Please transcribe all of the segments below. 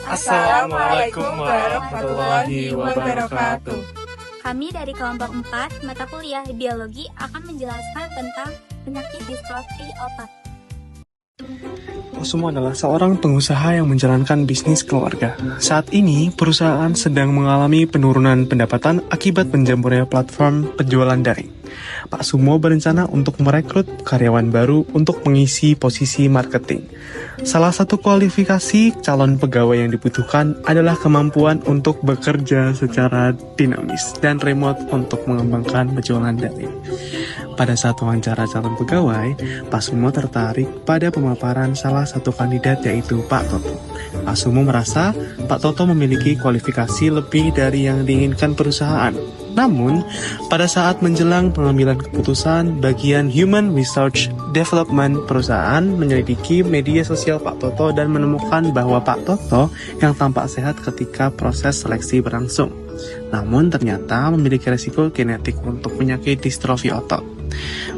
Assalamualaikum warahmatullahi wabarakatuh. Kami dari kelompok 4 mata kuliah biologi akan menjelaskan tentang penyakit distrofi otak. Kusumo adalah seorang pengusaha yang menjalankan bisnis keluarga. Saat ini, perusahaan sedang mengalami penurunan pendapatan akibat menjamurnya platform penjualan daring. Pak Sumo berencana untuk merekrut karyawan baru untuk mengisi posisi marketing. Salah satu kualifikasi calon pegawai yang dibutuhkan adalah kemampuan untuk bekerja secara dinamis dan remote untuk mengembangkan penjualan daring. Pada saat wawancara calon pegawai, Pak Sumo tertarik pada pemaparan salah satu kandidat yaitu Pak Toto. Pak Sumo merasa Pak Toto memiliki kualifikasi lebih dari yang diinginkan perusahaan. Namun, pada saat menjelang pengambilan keputusan, bagian Human Research Development perusahaan menyelidiki media sosial Pak Toto dan menemukan bahwa Pak Toto yang tampak sehat ketika proses seleksi berlangsung. Namun ternyata memiliki resiko genetik untuk penyakit distrofi otot.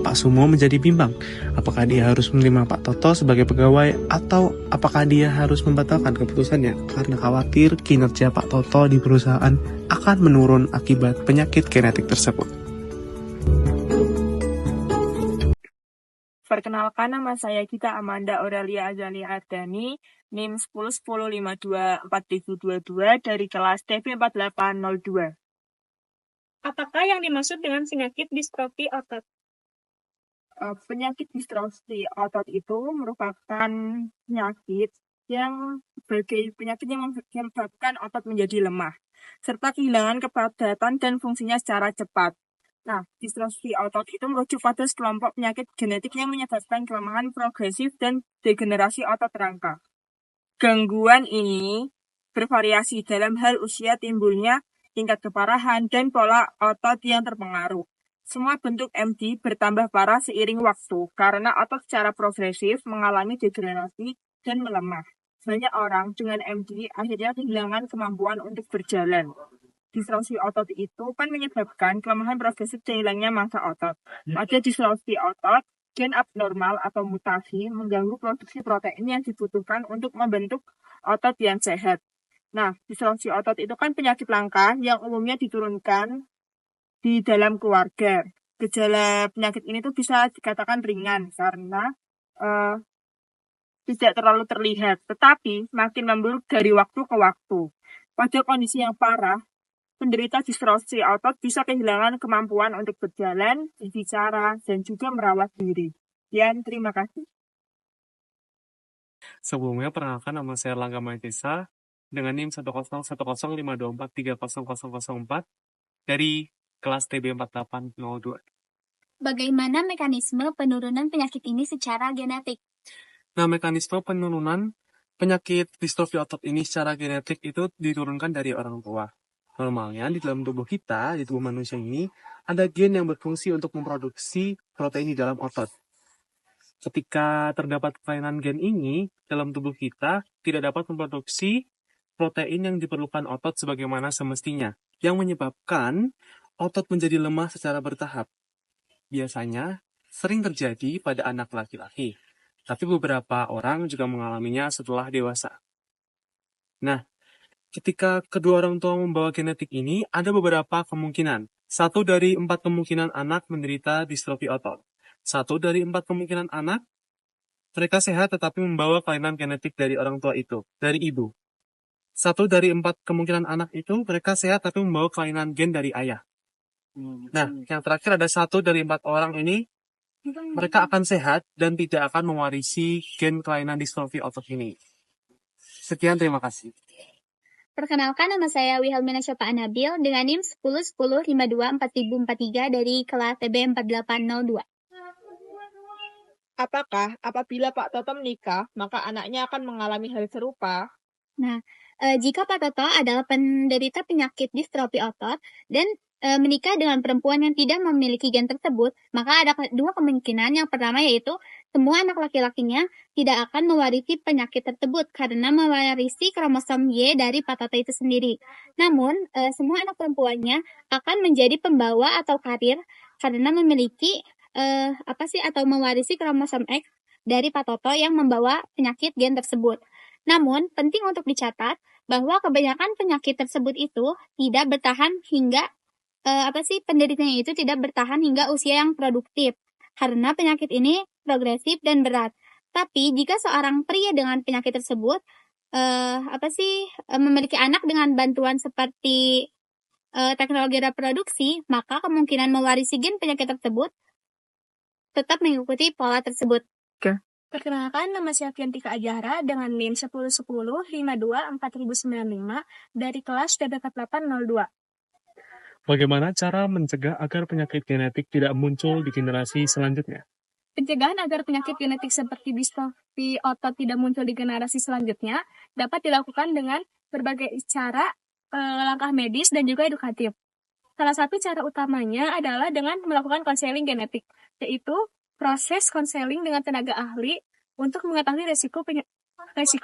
Pak Sumo menjadi bimbang, apakah dia harus menerima Pak Toto sebagai pegawai atau apakah dia harus membatalkan keputusannya karena khawatir kinerja Pak Toto di perusahaan akan menurun akibat penyakit genetik tersebut. Perkenalkan, nama saya Gita Amanda Aurelia Azalia Ardani, NIM 1010524022 dari kelas TB4802. Apakah yang dimaksud dengan penyakit distrofi otot? Penyakit distrofi otot itu merupakan penyakit yang menyebabkan otot menjadi lemah, serta kehilangan kepadatan dan fungsinya secara cepat. Nah, distrofi otot itu merujuk pada sekelompok penyakit genetik yang menyebabkan kelemahan progresif dan degenerasi otot rangka. Gangguan ini bervariasi dalam hal usia timbulnya, tingkat keparahan, dan pola otot yang terpengaruh. Semua bentuk MD bertambah parah seiring waktu karena otot secara progresif mengalami degenerasi dan melemah. Banyak orang dengan MD akhirnya kehilangan kemampuan untuk berjalan. Distrofi otot itu kan menyebabkan kelemahan progresif dan hilangnya massa otot. Pada distrofi otot, gen abnormal atau mutasi mengganggu produksi protein yang dibutuhkan untuk membentuk otot yang sehat. Nah, distrofi otot itu kan penyakit langka yang umumnya diturunkan di dalam keluarga. Gejala penyakit ini tuh bisa dikatakan ringan karena tidak terlalu terlihat, tetapi makin memburuk dari waktu ke waktu. Pada kondisi yang parah, penderita distrofi otot bisa kehilangan kemampuan untuk berjalan, berbicara, dan juga merawat diri. Terima kasih. Sebelumnya, perkenalkan nama saya Erlangga Maitisa dengan NIM 10152430004 dari kelas TB4802. Bagaimana mekanisme penurunan penyakit ini secara genetik? Nah, mekanisme penurunan penyakit distrofi otot ini secara genetik itu diturunkan dari orang tua. Normalnya di dalam tubuh kita, di tubuh manusia ini, ada gen yang berfungsi untuk memproduksi protein di dalam otot. Ketika terdapat kelainan gen ini, dalam tubuh kita tidak dapat memproduksi protein yang diperlukan otot sebagaimana semestinya, yang menyebabkan otot menjadi lemah secara bertahap. Biasanya sering terjadi pada anak laki-laki, tapi beberapa orang juga mengalaminya setelah dewasa. Nah, ketika kedua orang tua membawa genetik ini, ada beberapa kemungkinan. 1 dari 4 kemungkinan anak menderita distrofi otot. 1 dari 4 kemungkinan anak, mereka sehat tetapi membawa kelainan genetik dari orang tua itu, dari ibu. 1 dari 4 kemungkinan anak itu, mereka sehat tapi membawa kelainan gen dari ayah. Nah, yang terakhir ada 1 dari 4 orang ini, mereka akan sehat dan tidak akan mewarisi gen kelainan distrofi otot ini. Sekian, terima kasih. Perkenalkan, nama saya Wihelmina Syofa Anabil dengan NIM 1010524043 dari kelas TB4802. Apakah apabila Pak Toto menikah, maka anaknya akan mengalami hal serupa? Nah, jika Pak Toto adalah penderita penyakit distrofi otot dan menikah dengan perempuan yang tidak memiliki gen tersebut, maka ada 2 kemungkinan. Yang pertama yaitu semua anak laki-lakinya tidak akan mewarisi penyakit tersebut karena mewarisi kromosom Y dari Pak Toto itu sendiri. Namun, semua anak perempuannya akan menjadi pembawa atau karir karena memiliki atau mewarisi kromosom X dari Pak Toto yang membawa penyakit gen tersebut. Namun, penting untuk dicatat bahwa kebanyakan penyakit tersebut itu tidak bertahan hingga penderitanya itu tidak bertahan hingga usia yang produktif karena penyakit ini progresif dan berat. Tapi jika seorang pria dengan penyakit tersebut memiliki anak dengan bantuan seperti teknologi reproduksi, maka kemungkinan mewarisi gen penyakit tersebut tetap mengikuti pola tersebut. Perkenalkan, nama saya Fiantika Ajahra dengan NIM 1010524095 dari kelas DBK 802. Bagaimana cara mencegah agar penyakit genetik tidak muncul di generasi selanjutnya? Pencegahan agar penyakit genetik seperti distrofi otot tidak muncul di generasi selanjutnya dapat dilakukan dengan berbagai cara, langkah medis dan juga edukatif. Salah satu cara utamanya adalah dengan melakukan konseling genetik, yaitu proses konseling dengan tenaga ahli untuk mengetahui resiko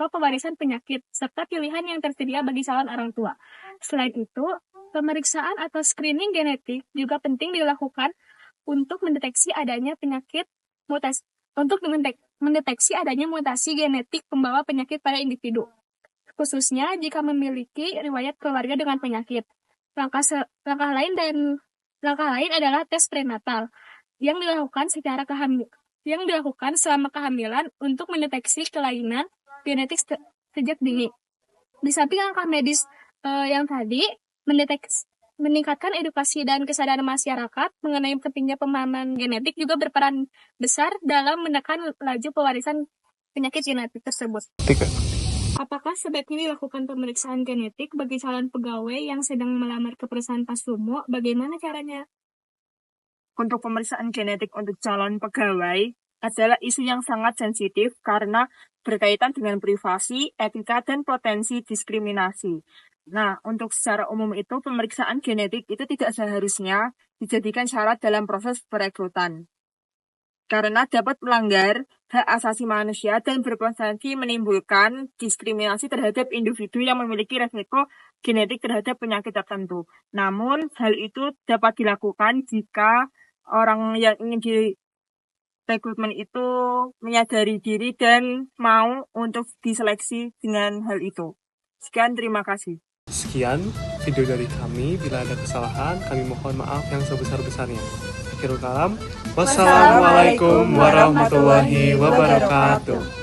pewarisan penyakit serta pilihan yang tersedia bagi calon orang tua. Selain itu, pemeriksaan atau screening genetik juga penting dilakukan untuk mendeteksi adanya mutasi genetik pembawa penyakit pada individu, khususnya jika memiliki riwayat keluarga dengan penyakit. Langkah lain adalah tes prenatal yang dilakukan selama kehamilan untuk mendeteksi kelainan genetik sejak dini. Di samping langkah medis yang tadi, meningkatkan edukasi dan kesadaran masyarakat mengenai pentingnya pemahaman genetik juga berperan besar dalam menekan laju pewarisan penyakit genetik tersebut. Apakah sebaiknya dilakukan pemeriksaan genetik bagi calon pegawai yang sedang melamar ke perusahaan Pak Sumo? Bagaimana caranya? Untuk pemeriksaan genetik untuk calon pegawai adalah isu yang sangat sensitif karena berkaitan dengan privasi, etika, dan potensi diskriminasi. Nah, untuk secara umum itu pemeriksaan genetik itu tidak seharusnya dijadikan syarat dalam proses perekrutan. Karena dapat melanggar hak asasi manusia dan berpotensi menimbulkan diskriminasi terhadap individu yang memiliki resiko genetik terhadap penyakit tertentu. Namun, hal itu dapat dilakukan jika orang yang ingin direkrutmen itu menyadari diri dan mau untuk diseleksi dengan hal itu. Sekian, terima kasih. Sekian video dari kami. Bila ada kesalahan, kami mohon maaf yang sebesar-besarnya. Akhirul kalam. Wassalamualaikum warahmatullahi wabarakatuh.